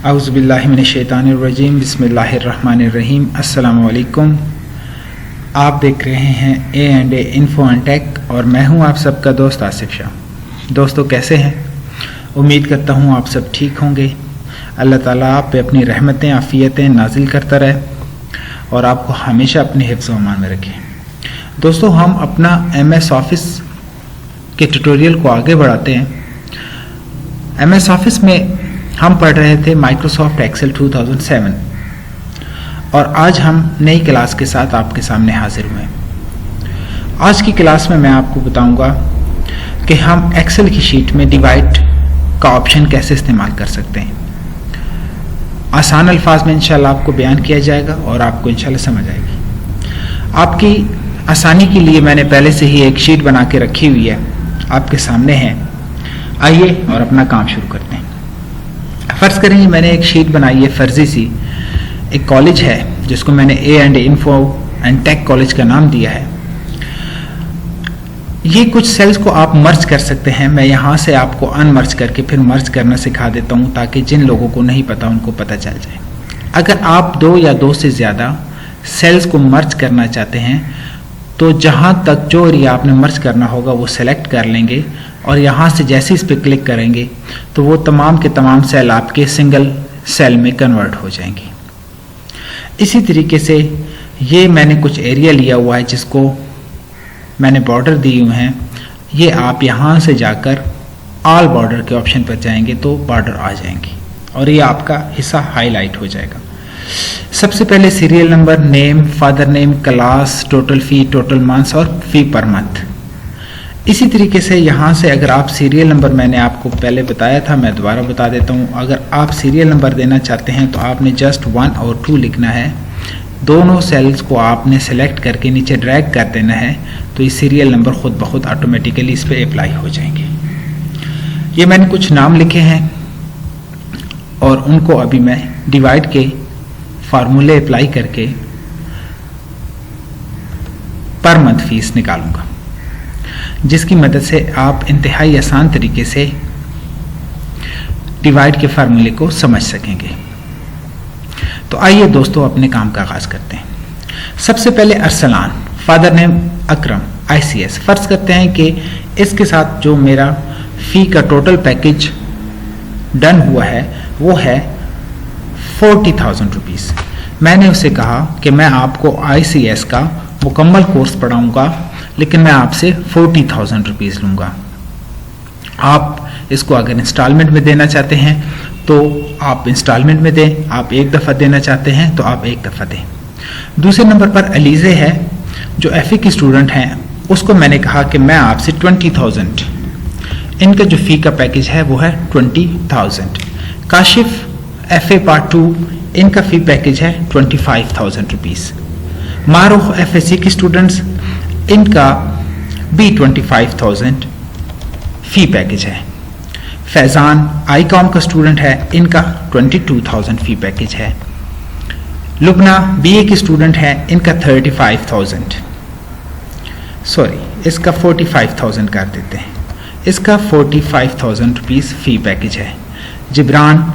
औज़ुबिल्लाहि मिनश्शैतानिर्रजीम बिस्मिल्लाहिर्रहमानिर्रहीम। अस्सलामु अलैकुम। आप देख रहे हैं A&A इन्फो एंड टेक और मैं हूं आप सबका दोस्त आसिफ शाह। दोस्तों कैसे हैं? उम्मीद करता हूं आप सब ठीक होंगे। अल्लाह ताला आप पे अपनी रहमतें आफ़ियतें नाजिल करता रहे और आपको हमेशा अपने हिफ्ज़ व अमान में रखे। दोस्तों हम अपना MS ऑफिस के ट्यूटोरियल को आगे बढ़ाते हैं। MS ऑफिस में हम पढ़ रहे थे माइक्रोसॉफ्ट एक्सेल 2007 और आज हम नई क्लास के साथ आपके सामने हाजिर हुए। आज की क्लास में मैं आपको बताऊंगा कि हम एक्सेल की शीट में डिवाइड का ऑप्शन कैसे इस्तेमाल कर सकते हैं। आसान अल्फाज में इंशाल्लाह आपको बयान किया जाएगा और आपको इंशाल्लाह समझ आएगी। आपकी आसानी के लिए मैंने पहले से ही एक शीट बना के रखी हुई है, आपके सामने है। आइए और अपना काम शुरू करते हैं। फर्ज करें मैंने एक शीट बनाई है फर्जी सी। एक कॉलेज है जिसको मैंने A&A info and take college का नाम दिया है। ये कुछ सेल्स को आप मर्ज कर सकते हैं। मैं यहाँ से आपको अनमर्ज करके फिर मर्ज करना सिखा देता हूँ ताकि जिन लोगों को नहीं पता उनको पता चल जाए। अगर आप दो या दो से ज़्यादा सेल्स को मर्ज करना चाहते हैं तो जहाँ तक जो एरिया आपने मर्ज करना होगा वो सेलेक्ट कर लेंगे और यहाँ से जैसे इस पर क्लिक करेंगे तो वो तमाम के तमाम सेल आपके सिंगल सेल में कन्वर्ट हो जाएंगे। इसी तरीके से ये मैंने कुछ एरिया लिया हुआ है जिसको मैंने बॉर्डर दिए हुए हैं। ये आप यहाँ से जाकर ऑल बॉर्डर के ऑप्शन पर जाएंगे तो बॉर्डर आ जाएंगे और ये आपका हिस्सा हाईलाइट हो जाएगा। सबसे पहले serial number, name, father name, class, total fee, total months और फ़ी पर मंथ। इसी तरीके से यहाँ से अगर आप सीरियल नंबर, मैंने आपको पहले बताया था, मैं दोबारा बता देता हूँ। अगर आप सीरियल नंबर देना चाहते हैं तो आपने जस्ट 1 और 2 लिखना है। दोनों सेल्स को आपने सेलेक्ट करके नीचे ड्रैग कर देना है तो ये सीरियल नंबर खुद ब खुद ऑटोमेटिकली इस पर अप्लाई हो जाएंगे। ये मैंने कुछ नाम लिखे हैं और उनको अभी मैं डिवाइड के फार्मूले अप्लाई करके पर मंथ फीस निकालूंगा, जिसकी मदद से आप इंतहाई आसान तरीके से डिवाइड के फार्मूले को समझ सकेंगे। तो आइए दोस्तों अपने काम का आगाज करते हैं। सबसे पहले अरसलान, फादर नेम अकरम, ICS। फर्ज करते हैं कि इसके साथ जो मेरा फी का टोटल पैकेज डन हुआ है वो है 40,000 रुपीज़। मैंने उसे कहा कि मैं आपको ICS का मुकम्मल कोर्स पढ़ाऊंगा लेकिन मैं आपसे 40,000 रुपीज़ लूँगा। आप इसको अगर इंस्टॉलमेंट में देना चाहते हैं तो आप इंस्टॉलमेंट में दें, आप एक दफ़ा देना चाहते हैं तो आप एक दफ़ा दें। दूसरे नंबर पर अलीज़े है जो FA की स्टूडेंट हैं, उसको मैंने कहा कि मैं आपसे 20,000, इनका जो फ़ी का पैकेज है वो है 20,000। काशिफ FA पार्ट 2, इनका फ़ी पैकेज है 25,000 रुपीज़। मारूफ FSC की स्टूडेंट्स, इनका भी 25,000 फ़ी पैकेज है। फैज़ान ICOM का स्टूडेंट है, इनका 22,000 फ़ी पैकेज है। लुबना BA की स्टूडेंट है, इनका 35,000, इसका 45,000 कर देते हैं। इसका 45,000 रुपीज़ फ़ी पैकेज है। जिब्रान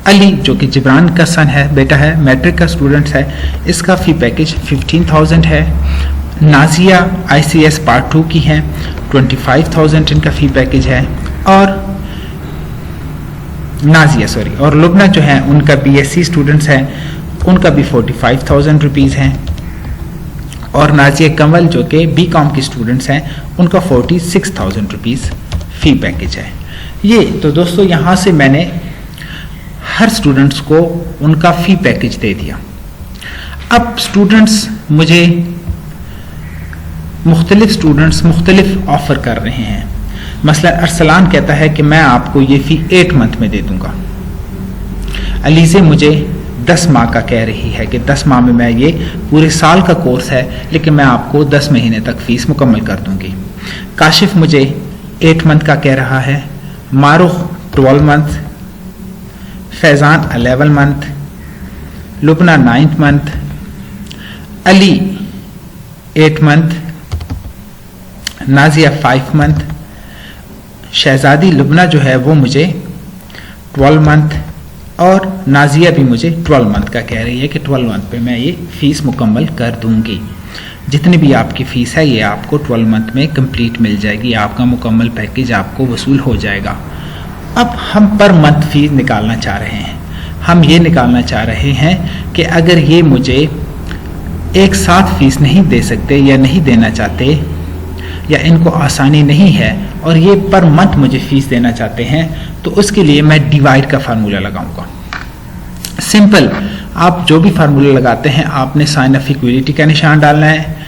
अली जो कि जिब्रान का सन है, बेटा है, मैट्रिक का स्टूडेंट है, इसका फ़ी पैकेज 15,000 है। नाजिया ICS पार्ट 2 की हैं, 25,000 इनका फ़ी पैकेज है। और और लुबना जो है उनका BSc स्टूडेंट्स हैं, उनका भी 45,000 रुपीज़ हैं। और नाजिया कंवल जो कि BCom की स्टूडेंट्स हैं, उनका 46,000 रुपीज़ फ़ी पैकेज है। ये तो दोस्तों यहाँ से मैंने हर स्टूडेंट्स को उनका फ़ी पैकेज दे दिया। अब स्टूडेंट्स मुझे मुख्तलिफ ऑफ़र कर रहे हैं। मसलन अरसलान कहता है कि मैं आपको ये फ़ी 8 मंथ में दे दूंगा। अलीज़े मुझे 10 माह का कह रही है कि 10 माह में मैं ये पूरे साल का कोर्स है लेकिन मैं आपको 10 महीने तक फ़ीस मुकम्मल कर दूंगी। काशिफ मुझे 8 मंथ का कह रहा है। मारूफ 12 month, Faizan 11 month, Lubna 9 month, Ali 8 month, Nazia 5 month, शहजादी लुबना जो है वो मुझे 12 मंथ और नाजिया भी मुझे 12 मंथ का कह रही है कि 12 मंथ पे मैं ये फीस मुकम्मल कर दूंगी। जितनी भी आपकी फ़ीस है ये आपको 12 मंथ में कंप्लीट मिल जाएगी, आपका मुकम्मल पैकेज आपको वसूल हो जाएगा। अब हम पर मंथ फ़ीस निकालना चाह रहे हैं। हम ये निकालना चाह रहे हैं कि अगर ये मुझे एक साथ फ़ीस नहीं दे सकते या नहीं देना चाहते या इनको आसानी नहीं है और ये पर मंथ मुझे फ़ीस देना चाहते हैं, तो उसके लिए मैं डिवाइड का फार्मूला लगाऊंगा। सिंपल, आप जो भी फार्मूला लगाते हैं आपने साइन ऑफ इक्विलिटी का निशान डालना है।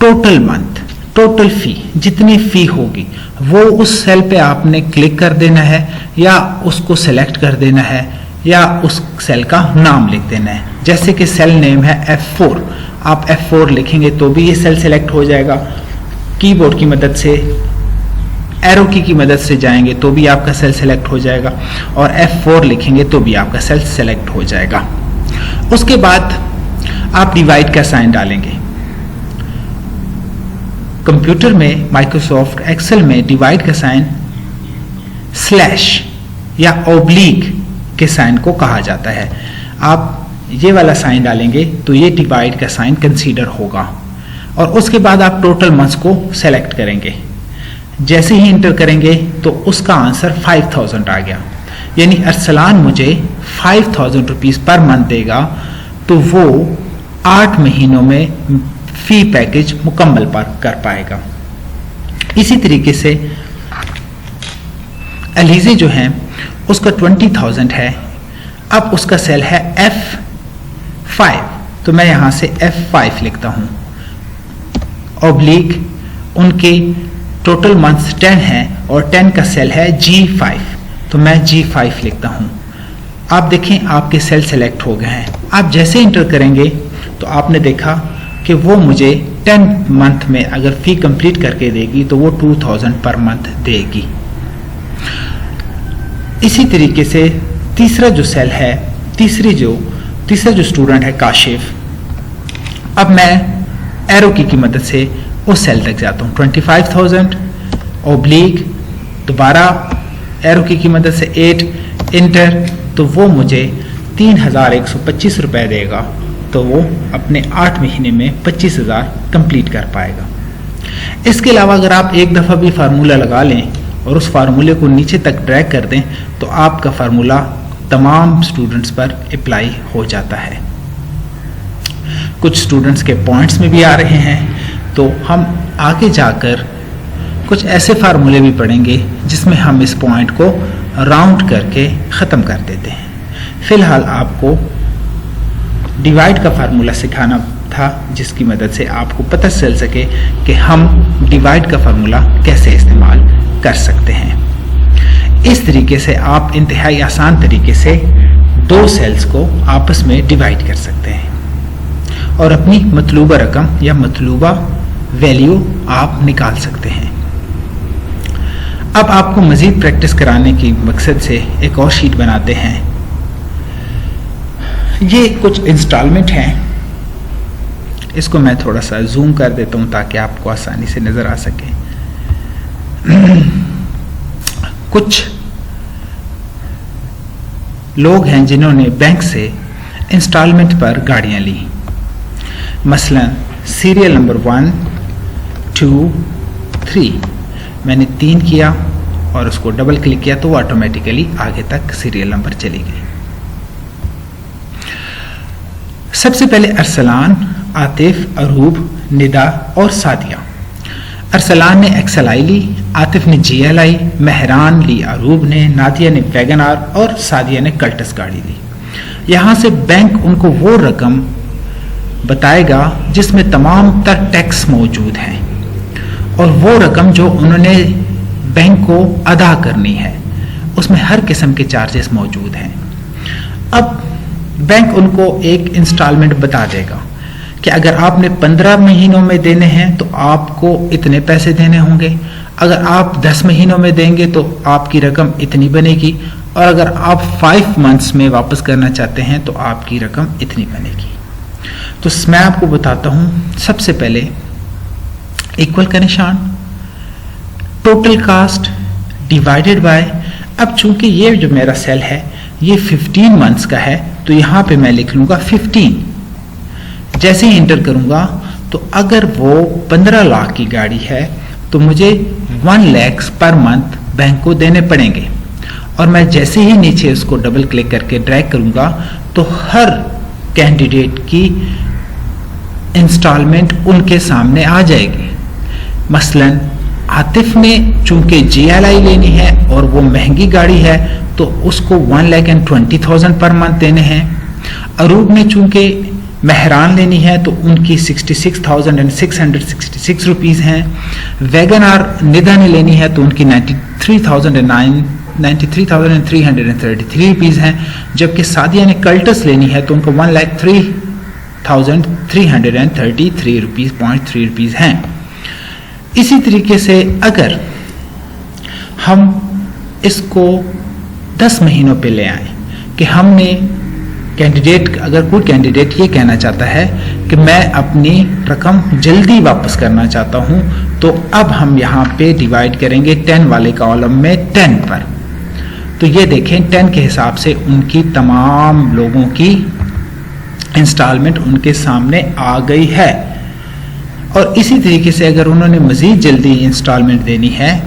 टोटल मंथ, टोटल फ़ी, जितनी फ़ी होगी वो उस सेल पे आपने क्लिक कर देना है या उसको सेलेक्ट कर देना है या उस सेल का नाम लिख देना है। जैसे कि सेल नेम है F4, आप F4 लिखेंगे तो भी ये सेल सेलेक्ट हो जाएगा। कीबोर्ड की मदद से, एरो की मदद से जाएंगे तो भी आपका सेल सेलेक्ट हो जाएगा और F4 लिखेंगे तो भी आपका सेल सेलेक्ट हो जाएगा। उसके बाद आप डिवाइड का साइन डालेंगे। कंप्यूटर में, माइक्रोसॉफ्ट एक्सेल में डिवाइड का साइन स्लैश या ऑब्लिक के साइन को कहा जाता है। आप ये वाला साइन डालेंगे तो ये डिवाइड का साइन कंसीडर होगा और उसके बाद आप टोटल मंथ्स को सेलेक्ट करेंगे। जैसे ही इंटर करेंगे तो उसका आंसर 5000 आ गया, यानी अरसलान मुझे 5000 रुपीज़ पर मंथ देगा तो वो 8 महीनों में फी पैकेज मुकम्मल कर पाएगा। इसी तरीके से अलीज़े जो हैं उसका 20,000 है। अब उसका सेल है F5, तो मैं यहाँ से F5 लिखता हूँ। ऑब्लिक उनके टोटल मंथ्स 10 हैं और 10 का सेल है G5, तो मैं G5 लिखता हूँ। आप देखें आपके सेल सेलेक्ट हो गए हैं। आप जैसे इंटर करेंगे तो आपने देखा कि वो मुझे 10 मंथ में अगर फ़ी कंप्लीट करके देगी तो वो 2000 पर मंथ देगी। इसी तरीके से तीसरा जो सेल है, तीसरा जो स्टूडेंट है काशिफ, अब मैं एरो की मदद से उस सेल तक जाता हूँ। 25,000 ऑब्लिक, दोबारा एरो की मदद से 8 इंटर, तो वो मुझे 3125 रुपये देगा, तो वो अपने 8 महीने में 25,000 कंप्लीट कर पाएगा। इसके अलावा अगर आप एक दफ़ा भी फार्मूला लगा लें और उस फार्मूले को नीचे तक ड्रैग कर दें तो आपका फार्मूला तमाम स्टूडेंट्स पर अप्लाई हो जाता है। कुछ स्टूडेंट्स के पॉइंट्स में भी आ रहे हैं, तो हम आगे जाकर कुछ ऐसे फार्मूले भी पढ़ेंगे जिसमें हम इस पॉइंट को राउंड करके ख़त्म कर देते हैं। फ़िलहाल आपको डिवाइड का फार्मूला सिखाना था जिसकी मदद से आपको पता चल सके कि हम डिवाइड का फार्मूला कैसे इस्तेमाल कर सकते हैं। इस तरीके से आप इंतहाई आसान तरीके से दो सेल्स को आपस में डिवाइड कर सकते हैं और अपनी मतलूबा रकम या मतलूबा वैल्यू आप निकाल सकते हैं। अब आपको मज़ीद प्रैक्टिस कराने की मकसद से एक और शीट बनाते हैं। ये कुछ इंस्टॉलमेंट हैं, इसको मैं थोड़ा सा जूम कर देता हूँ ताकि आपको आसानी से नज़र आ सके। कुछ लोग हैं जिन्होंने बैंक से इंस्टॉलमेंट पर गाड़ियाँ ली, मसलन सीरियल नंबर 1, 2, 3, मैंने 3 किया और उसको डबल क्लिक किया तो वो ऑटोमेटिकली आगे तक सीरियल नंबर चली गई। सबसे पहले अरसलान, आतिफ, अरूब, निदा और सादिया। अरसलान ने XLI ली, आतिफ ने GLI, महरान ली अरूब ने, नादिया ने वैगनार और सादिया ने कल्टस गाड़ी ली। यहाँ से बैंक उनको वो रकम बताएगा जिसमें तमाम तर टैक्स मौजूद हैं और वो रकम जो उन्होंने बैंक को अदा करनी है उसमें हर किस्म के चार्जेस मौजूद हैं। अब बैंक उनको एक इंस्टॉलमेंट बता देगा कि अगर आपने 15 महीनों में देने हैं तो आपको इतने पैसे देने होंगे, अगर आप 10 महीनों में देंगे तो आपकी रकम इतनी बनेगी और अगर आप 5 मंथ्स में वापस करना चाहते हैं तो आपकी रकम इतनी बनेगी। तो मैं आपको बताता हूँ, सबसे पहले इक्वल का निशान, टोटल कास्ट डिवाइडेड बाय। अब चूंकि ये जो मेरा सेल है ये 15 मंथ्स का है, तो यहाँ पे मैं लिख लूँगा 15। जैसे ही इंटर करूँगा तो अगर वो 15 लाख की गाड़ी है तो मुझे 1 लाख पर मंथ बैंक को देने पड़ेंगे। और मैं जैसे ही नीचे उसको डबल क्लिक करके ड्रैग करूँगा तो हर कैंडिडेट की इंस्टॉलमेंट उनके सामने आ जाएगी। मसलन आतिफ ने चूंकि GLI लेनी है और वो महंगी गाड़ी है तो उसको 1,20,000 पर मंथ देने हैं। अरूब ने चूंकि मेहरान लेनी है तो उनकी 66,666 रुपीज़ हैं। वैगन आर निदा ने लेनी है तो उनकी 93,333 रुपीज़ हैं। जबकि सादिया ने कल्टस लेनी है तो उनको 1,03,333 रुपीज़ हैं। इसी तरीके से अगर हम इसको 10 महीनों पे ले आए कि हमने कैंडिडेट, अगर कोई कैंडिडेट ये कहना चाहता है कि मैं अपनी रकम जल्दी वापस करना चाहता हूं, तो अब हम यहाँ पे डिवाइड करेंगे 10 वाले कॉलम में 10 पर। तो ये देखें 10 के हिसाब से उनकी तमाम लोगों की इंस्टॉलमेंट उनके सामने आ गई है। और इसी तरीके से अगर उन्होंने मज़ीद जल्दी इंस्टॉलमेंट देनी है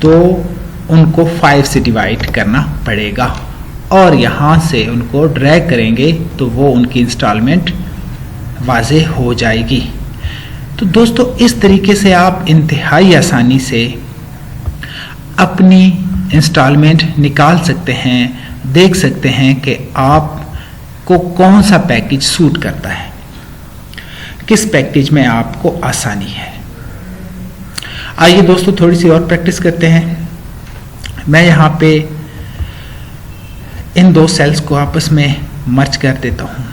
तो उनको 5 से डिवाइड करना पड़ेगा और यहाँ से उनको ड्रैग करेंगे तो वो उनकी इंस्टॉलमेंट वाज़े हो जाएगी। तो दोस्तों इस तरीके से आप इंतहाई आसानी से अपनी इंस्टॉलमेंट निकाल सकते हैं, देख सकते हैं कि आपको कौन सा पैकेज सूट करता है, किस पैकेज में आपको आसानी है। आइए दोस्तों थोड़ी सी और प्रैक्टिस करते हैं। मैं यहाँ पे इन 2 सेल्स को आपस में मर्ज कर देता हूँ,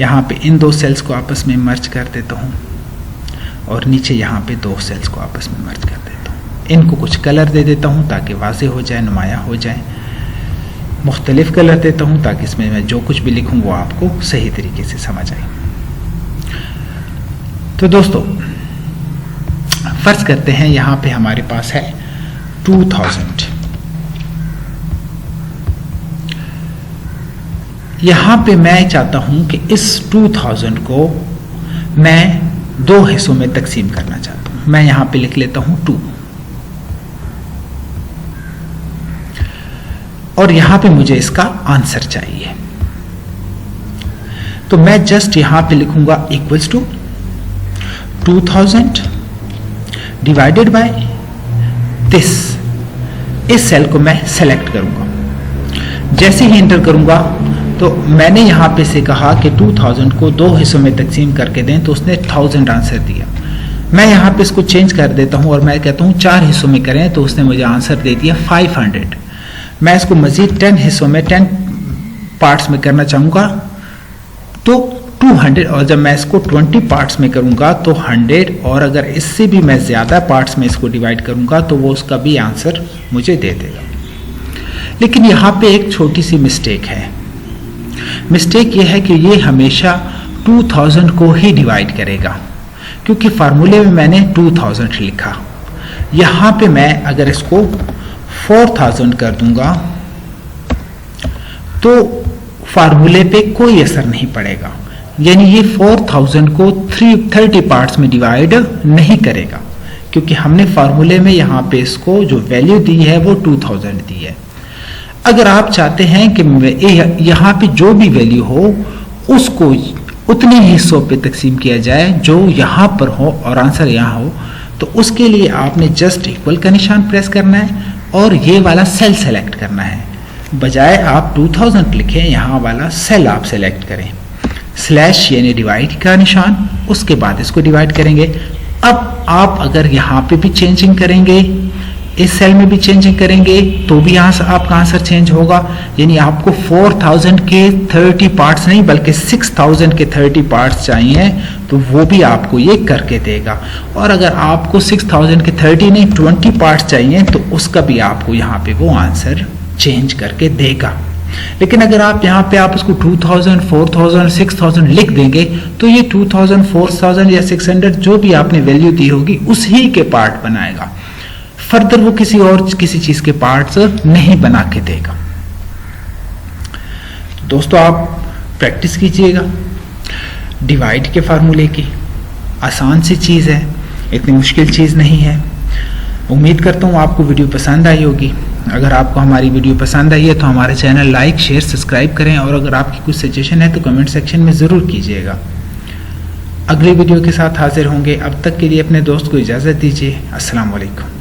यहाँ पे इन 2 सेल्स को आपस में मर्ज कर देता हूँ और नीचे यहाँ पे 2 सेल्स को आपस में मर्ज कर देता हूँ। इनको कुछ कलर दे देता हूँ ताकि वाज़ेह हो जाए, नुमाया हो जाए। मुख्तलिफ कलर देता हूँ ताकि इसमें मैं जो कुछ भी लिखूँ वो आपको सही तरीके से समझ आए। तो दोस्तों फर्ज करते हैं यहाँ पे हमारे पास है 2000। यहाँ पे मैं चाहता हूँ कि इस 2000 को मैं 2 हिस्सों में तकसीम करना चाहता हूँ। मैं यहाँ पे लिख लेता हूँ 2 और यहाँ पे मुझे इसका आंसर चाहिए। तो मैं जस्ट यहाँ पे लिखूंगा equals to 2000 divided by this. इस सेल को मैं सेलेक्ट करूंगा। जैसे ही एंटर करूंगा तो मैंने यहाँ पे से कहा कि 2000 को 2 हिस्सों में तकसीम करके दें, तो उसने 1000 आंसर दिया। मैं यहाँ पे इसको चेंज कर देता हूँ और मैं कहता हूँ 4 हिस्सों में करें, तो उसने मुझे आंसर दे दिया 500। मैं इसको मजीद 10 हिस्सों में 10 पार्ट्स में करना चाहूँगा तो 200, और जब मैं इसको 20 पार्ट्स में करूँगा तो 100, और अगर इससे भी मैं ज़्यादा पार्ट्स में इसको डिवाइड करूँगा तो वो उसका भी आंसर मुझे दे देगा। लेकिन यहाँ पे एक छोटी सी मिस्टेक है। मिस्टेक ये है कि ये हमेशा 2000 को ही डिवाइड करेगा, क्योंकि फार्मूले में मैंने 2000 लिखा। यहाँ पे मैं अगर इसको 4000 कर दूंगा तो फार्मूले पे कोई असर नहीं पड़ेगा, यानी ये 4000 को 30 पार्ट्स में डिवाइड नहीं करेगा, क्योंकि हमने फार्मूले में यहाँ पे इसको जो वैल्यू दी है वो 2000 दी है। अगर आप चाहते हैं कि यहाँ पे जो भी वैल्यू हो उसको उतने हिस्सों पे तकसीम किया जाए जो यहाँ पर हो और आंसर यहाँ हो, तो उसके लिए आपने जस्ट इक्वल का निशान प्रेस करना है और ये वाला सेल सेलेक्ट करना है। बजाय आप 2000 लिखें, यहाँ वाला सेल आप सेलेक्ट करें, स्लैश यानी डिवाइड का निशान, उसके बाद इसको डिवाइड करेंगे। अब आप अगर यहाँ पे भी चेंजिंग करेंगे, इस सेल में भी चेंजिंग करेंगे, तो भी यहाँ से आपका आंसर चेंज होगा। यानी आपको 4000 के 30 पार्ट्स नहीं बल्कि 6000 के 30 पार्ट्स चाहिए, तो वो भी आपको ये करके देगा। और अगर आपको 6000 के 30 नहीं 20 पार्ट्स चाहिए तो उसका भी आपको यहाँ पे वो आंसर चेंज करके देगा। लेकिन अगर आप यहाँ पे आप उसको 2000, 4000, 6000 लिख देंगे तो ये 2000, 4000 या 600 जो भी आपने वैल्यू दी होगी उसी के पार्ट बनाएगा। फर्दर वो किसी चीज के पार्ट्स नहीं बना के देगा। दोस्तों आप प्रैक्टिस कीजिएगा डिवाइड के फार्मूले की। आसान सी चीज़ है, इतनी मुश्किल चीज़ नहीं है। उम्मीद करता हूँ आपको वीडियो पसंद आई होगी। अगर आपको हमारी वीडियो पसंद आई है तो हमारे चैनल लाइक शेयर सब्सक्राइब करें, और अगर आपकी कुछ सजेशन है तो कमेंट सेक्शन में ज़रूर कीजिएगा। अगली वीडियो के साथ हाजिर होंगे। अब तक के लिए अपने दोस्त को इजाज़त दीजिए। अस्सलाम वालेकुम।